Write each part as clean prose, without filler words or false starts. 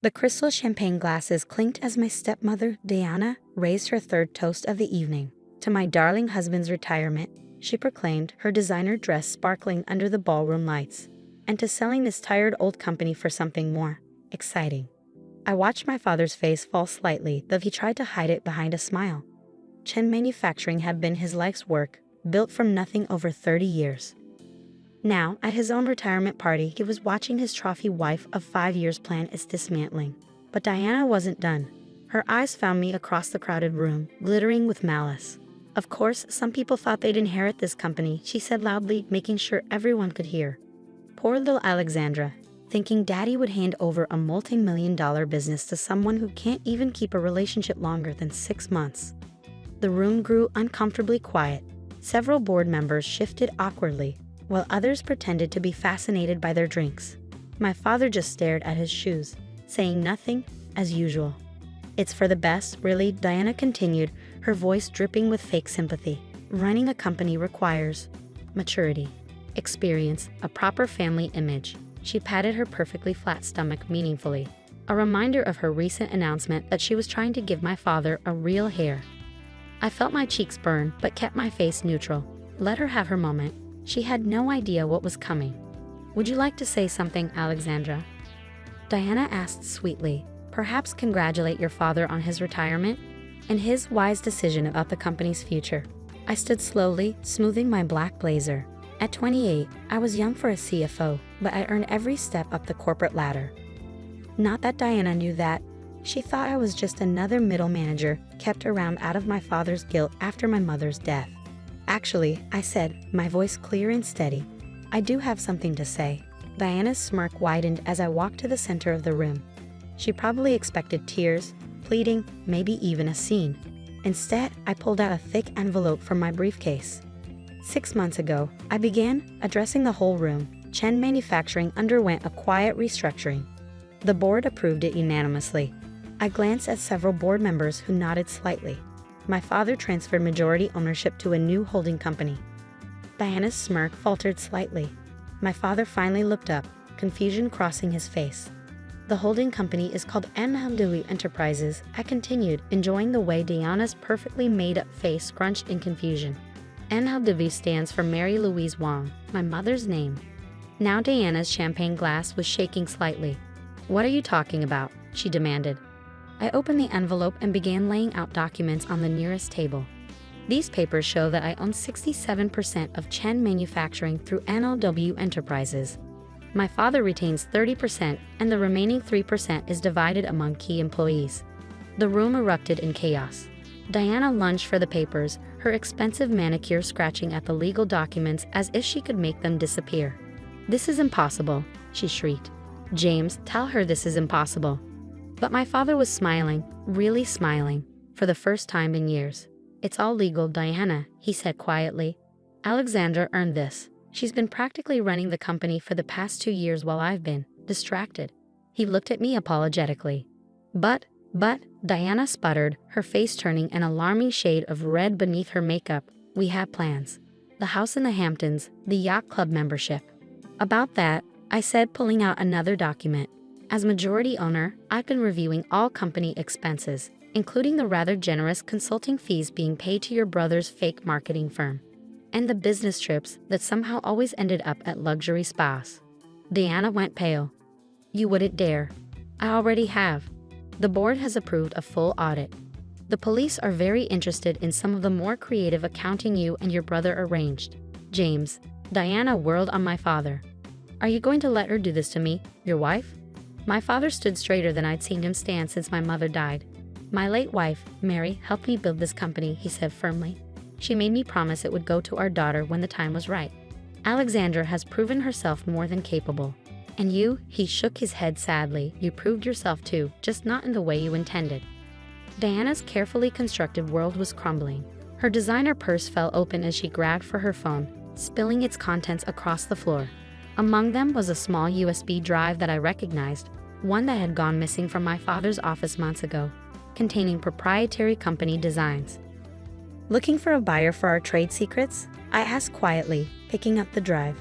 The crystal champagne glasses clinked as my stepmother, Diana, raised her third toast of the evening. To my darling husband's retirement, she proclaimed, her designer dress sparkling under the ballroom lights, and to selling this tired old company for something more exciting. I watched my father's face fall slightly, though he tried to hide it behind a smile. Chen Manufacturing had been his life's work, built from nothing over 30 years. Now, at his own retirement party, he was watching his trophy wife of 5 years plan its dismantling. But Diana wasn't done. Her eyes found me across the crowded room, glittering with malice. Of course, some people thought they'd inherit this company, she said loudly, making sure everyone could hear. Poor little Alexandra, thinking Daddy would hand over a multi-million-dollar business to someone who can't even keep a relationship longer than 6 months. The room grew uncomfortably quiet. Several board members shifted awkwardly, while others pretended to be fascinated by their drinks. My father just stared at his shoes, saying nothing, as usual. It's for the best, really, Diana continued, her voice dripping with fake sympathy. Running a company requires maturity, experience, a proper family image. She patted her perfectly flat stomach meaningfully, a reminder of her recent announcement that she was trying to give my father a real heir. I felt my cheeks burn, but kept my face neutral. Let her have her moment. She had no idea what was coming. Would you like to say something, Alexandra? Diana asked sweetly. Perhaps congratulate your father on his retirement and his wise decision about the company's future. I stood slowly, smoothing my black blazer. At 28, I was young for a CFO, but I earned every step up the corporate ladder. Not that Diana knew that. She thought I was just another middle manager kept around out of my father's guilt after my mother's death. Actually, I said, my voice clear and steady, I do have something to say. Diana's smirk widened as I walked to the center of the room. She probably expected tears, pleading, maybe even a scene. Instead, I pulled out a thick envelope from my briefcase. 6 months ago, I began addressing the whole room. Chen Manufacturing underwent a quiet restructuring. The board approved it unanimously. I glanced at several board members who nodded slightly. My father transferred majority ownership to a new holding company. Diana's smirk faltered slightly. My father finally looked up, confusion crossing his face. The holding company is called REVEN Enterprises, I continued, enjoying the way Diana's perfectly made-up face scrunched in confusion. REVEN stands for Mary Louise Wong, my mother's name. Now Diana's champagne glass was shaking slightly. What are you talking about? She demanded. I opened the envelope and began laying out documents on the nearest table. These papers show that I own 67% of Chen Manufacturing through REVEN Enterprises. My father retains 30% and the remaining 3% is divided among key employees. The room erupted in chaos. Diana lunged for the papers, her expensive manicure scratching at the legal documents as if she could make them disappear. This is impossible, she shrieked. James, tell her this is impossible. But my father was smiling, really smiling, for the first time in years. It's all legal, Diana, he said quietly. Alexandra earned this. She's been practically running the company for the past 2 years while I've been distracted. He looked at me apologetically. But, Diana sputtered, her face turning an alarming shade of red beneath her makeup. We have plans. The house in the Hamptons, the yacht club membership. About that, I said, pulling out another document. As majority owner, I've been reviewing all company expenses, including the rather generous consulting fees being paid to your brother's fake marketing firm, and the business trips that somehow always ended up at luxury spas. Diana went pale. You wouldn't dare. I already have. The board has approved a full audit. The police are very interested in some of the more creative accounting you and your brother arranged. James, Diana whirled on my father. Are you going to let her do this to me, your wife? My father stood straighter than I'd seen him stand since my mother died. My late wife, Mary, helped me build this company, he said firmly. She made me promise it would go to our daughter when the time was right. Alexandra has proven herself more than capable. And you, he shook his head sadly, you proved yourself too, just not in the way you intended. Diana's carefully constructed world was crumbling. Her designer purse fell open as she grabbed for her phone, spilling its contents across the floor. Among them was a small USB drive that I recognized, one that had gone missing from my father's office months ago, containing proprietary company designs. Looking for a buyer for our trade secrets? I asked quietly, picking up the drive.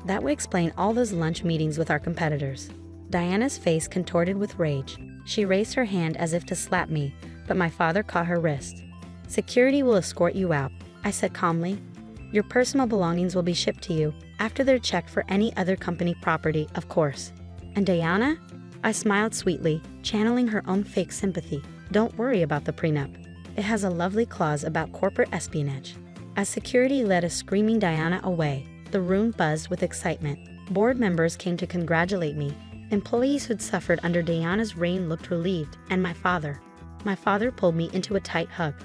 That would explain all those lunch meetings with our competitors. Diana's face contorted with rage. She raised her hand as if to slap me, but my father caught her wrist. "Security will escort you out," I said calmly. "Your personal belongings will be shipped to you, after they're checked for any other company property, of course." "And Diana?" I smiled sweetly, channeling her own fake sympathy. "Don't worry about the prenup. It has a lovely clause about corporate espionage." As security led a screaming Diana away, the room buzzed with excitement. Board members came to congratulate me. Employees who'd suffered under Diana's reign looked relieved, and my father pulled me into a tight hug.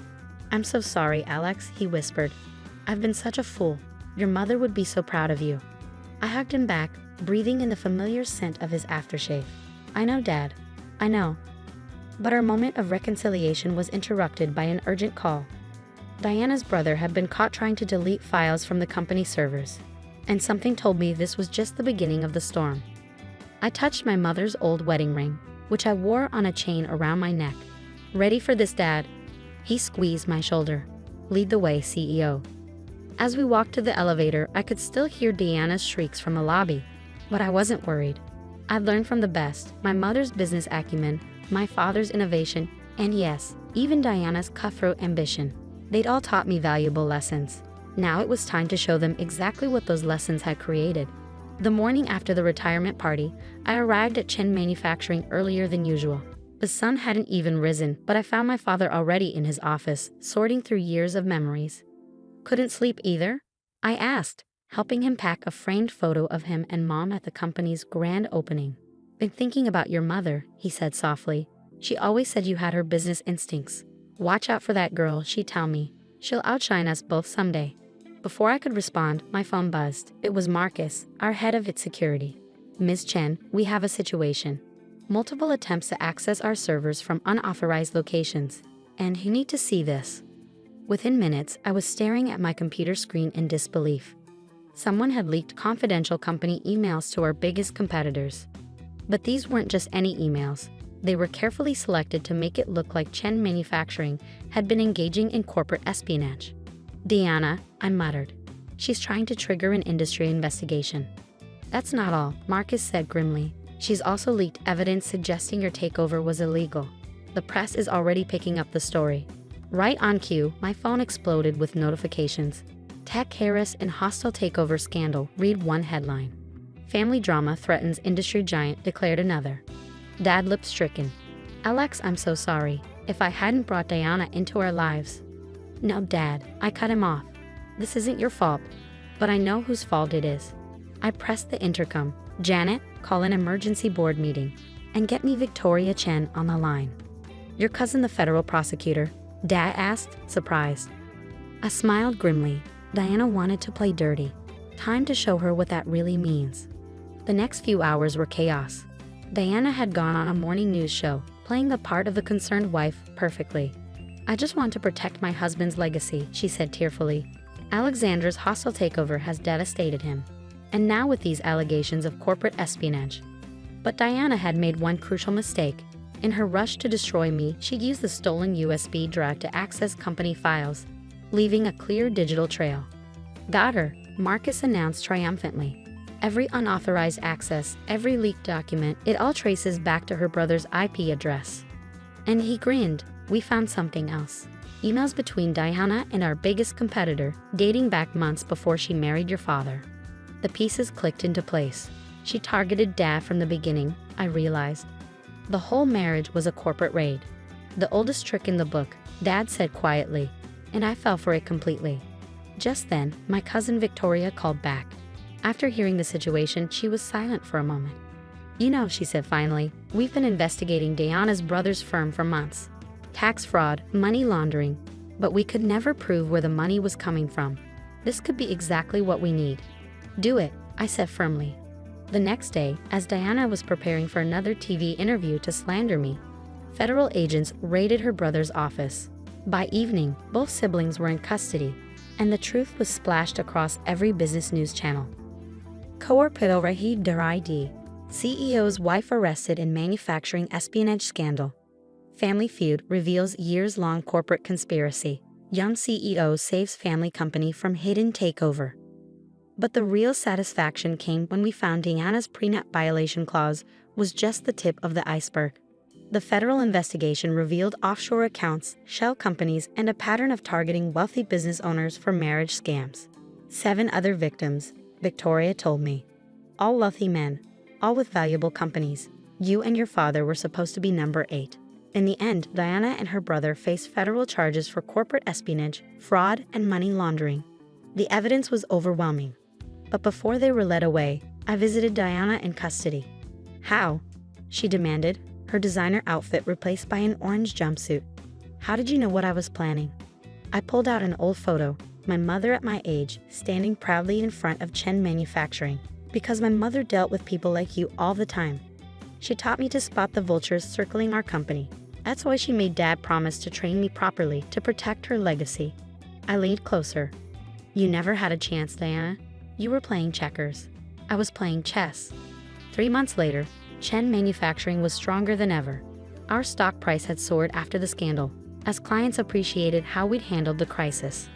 "I'm so sorry, Alex," he whispered. "I've been such a fool. Your mother would be so proud of you." I hugged him back, breathing in the familiar scent of his aftershave. "I know, Dad. I know." But our moment of reconciliation was interrupted by an urgent call. Diana's brother had been caught trying to delete files from the company servers, and something told me this was just the beginning of the storm. I touched my mother's old wedding ring, which I wore on a chain around my neck. "Ready for this, Dad?" He squeezed my shoulder. "Lead the way, CEO." As we walked to the elevator, I could still hear Diana's shrieks from the lobby, but I wasn't worried. I'd learned from the best, my mother's business acumen, my father's innovation, and yes, even Diana's cutthroat ambition. They'd all taught me valuable lessons. Now it was time to show them exactly what those lessons had created. The morning after the retirement party, I arrived at Chen Manufacturing earlier than usual. The sun hadn't even risen, but I found my father already in his office, sorting through years of memories. "Couldn't sleep either?" I asked, helping him pack a framed photo of him and Mom at the company's grand opening. "Been thinking about your mother," he said softly. "She always said you had her business instincts. Watch out for that girl, she'd tell me. She'll outshine us both someday." Before I could respond, my phone buzzed. It was Marcus, our head of its security. "Ms. Chen, we have a situation. Multiple attempts to access our servers from unauthorized locations, and you need to see this." Within minutes, I was staring at my computer screen in disbelief. Someone had leaked confidential company emails to our biggest competitors. But these weren't just any emails. They were carefully selected to make it look like Chen Manufacturing had been engaging in corporate espionage. "Diana," I muttered. "She's trying to trigger an industry investigation." "That's not all," Marcus said grimly. "She's also leaked evidence suggesting your takeover was illegal. The press is already picking up the story." Right on cue, my phone exploded with notifications. "Tech Harris in hostile takeover scandal," read one headline. "Family drama threatens industry giant," declared another. Dad looked stricken. "Alex, I'm so sorry. If I hadn't brought Diana into our lives." "No, Dad," I cut him off. "This isn't your fault, but I know whose fault it is." I pressed the intercom. "Janet, call an emergency board meeting. And get me Victoria Chen on the line." "Your cousin the federal prosecutor?" Dad asked, surprised. I smiled grimly. Diana wanted to play dirty. Time to show her what that really means. The next few hours were chaos. Diana had gone on a morning news show, playing the part of the concerned wife perfectly. "I just want to protect my husband's legacy," she said tearfully. "Alexander's hostile takeover has devastated him. And now with these allegations of corporate espionage." But Diana had made one crucial mistake. In her rush to destroy me, she'd used the stolen USB drive to access company files, leaving a clear digital trail. "Got her," Marcus announced triumphantly. "Every unauthorized access, every leaked document, it all traces back to her brother's IP address." And he grinned. "We found something else. Emails between Diana and our biggest competitor, dating back months before she married your father." The pieces clicked into place. She targeted Dad from the beginning, I realized. The whole marriage was a corporate raid. "The oldest trick in the book," Dad said quietly, and I fell for it completely. Just then, my cousin Victoria called back. After hearing the situation, she was silent for a moment. "You know," she said finally, "we've been investigating Diana's brother's firm for months. Tax fraud, money laundering, but we could never prove where the money was coming from. This could be exactly what we need." "Do it," I said firmly. The next day, as Diana was preparing for another TV interview to slander me, federal agents raided her brother's office. By evening, both siblings were in custody, and the truth was splashed across every business news channel. Corporate Rahid Daridi, CEO's wife arrested in manufacturing espionage scandal. Family feud reveals years-long corporate conspiracy. Young CEO saves family company from hidden takeover. But the real satisfaction came when we found Diana's prenup violation clause was just the tip of the iceberg. The federal investigation revealed offshore accounts, shell companies, and a pattern of targeting wealthy business owners for marriage scams. 7 other victims, Victoria told me. All wealthy men, all with valuable companies. You and your father were supposed to be number 8. In the end, Diana and her brother faced federal charges for corporate espionage, fraud, and money laundering. The evidence was overwhelming. But before they were led away, I visited Diana in custody. How? She demanded, her designer outfit replaced by an orange jumpsuit. How did you know what I was planning? I pulled out an old photo, my mother at my age, standing proudly in front of Chen Manufacturing, because my mother dealt with people like you all the time. She taught me to spot the vultures circling our company. That's why she made Dad promise to train me properly to protect her legacy. I leaned closer. You never had a chance, Diana. You were playing checkers. I was playing chess. 3 months later, Chen Manufacturing was stronger than ever. Our stock price had soared after the scandal, as clients appreciated how we'd handled the crisis.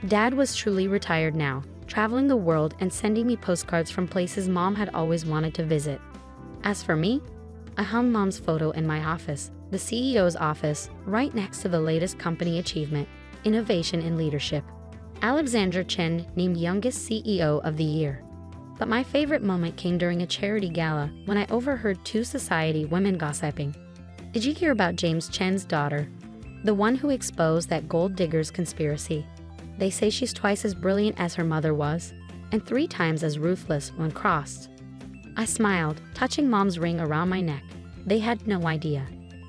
Dad was truly retired now, traveling the world and sending me postcards from places Mom had always wanted to visit. As for me, I hung Mom's photo in my office, the CEO's office, right next to the latest company achievement, innovation in leadership. Alexandra Chen named youngest CEO of the year. But my favorite moment came during a charity gala when I overheard 2 society women gossiping. Did you hear about James Chen's daughter? The one who exposed that gold diggers conspiracy. They say she's twice as brilliant as her mother was, and 3 times as ruthless when crossed. I smiled, touching Mom's ring around my neck. They had no idea.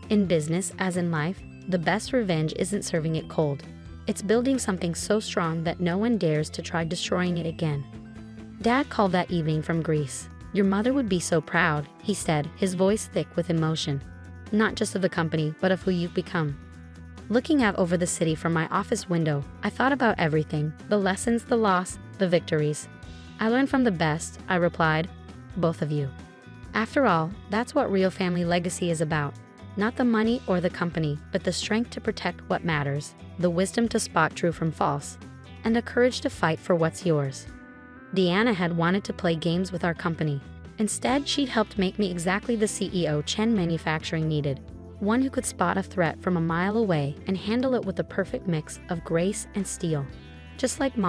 In business, as in life, the best revenge isn't serving it cold. It's building something so strong that no one dares to try destroying it again. Dad called that evening from Greece. Your mother would be so proud, he said, his voice thick with emotion. Not just of the company, but of who you've become. Looking out over the city from my office window, I thought about everything, the lessons, the loss, the victories. I learned from the best, I replied. Both of you. After all, that's what real family legacy is about. Not the money or the company, but the strength to protect what matters, the wisdom to spot true from false, and the courage to fight for what's yours. Diana had wanted to play games with our company. Instead, she'd helped make me exactly the CEO Chen Manufacturing needed, one who could spot a threat from a mile away and handle it with the perfect mix of grace and steel. Just like Mom.